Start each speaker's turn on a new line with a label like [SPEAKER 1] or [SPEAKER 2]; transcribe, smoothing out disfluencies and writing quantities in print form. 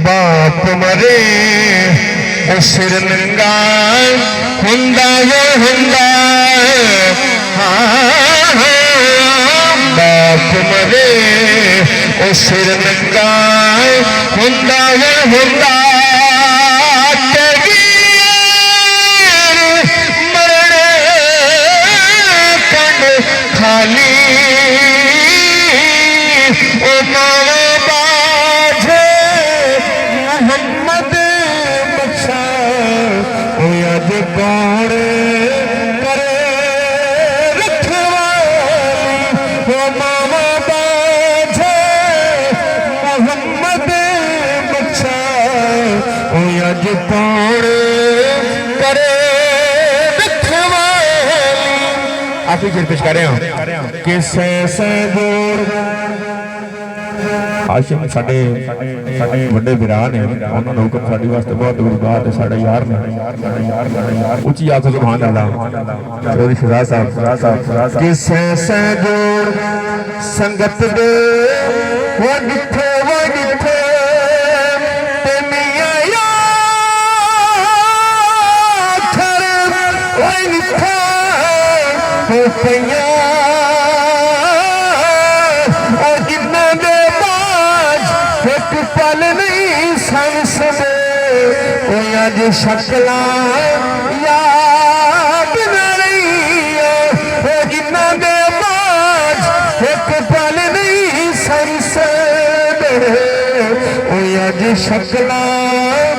[SPEAKER 1] बाप मरे ओ सिर नंगा हुंदा वो हुंदा। बाप मरे ओ सिर नंगा हुंदा वो हुंदा। खाली ओ मावे बाझे मोहम्मद बख्शा ओ अज कौन करे रखवाली। ओ मावा बाझे मोहम्मद बख्शा ओ अज कौन करे। आप ही पेश कर रहे हो किसे से जोड़ आशिम साडे बड़े विरा ने उन्होंने हुक्म साडी वास्ते बहुत बड़ी बात है। साडे यार ने उची आखो सुभान अल्लाह। चौधरी शहजाद साहब किसे से जोड़ संगत दे वो डिठे ते मियां यार थर ओ निठा हो पइया और किन्ना दे बाज एक पल नहीं संसदे ओ अज शक्लां याद न रही। ओ किन्ना दे बाज एक पल नहीं संसदे ओ अज शक्लां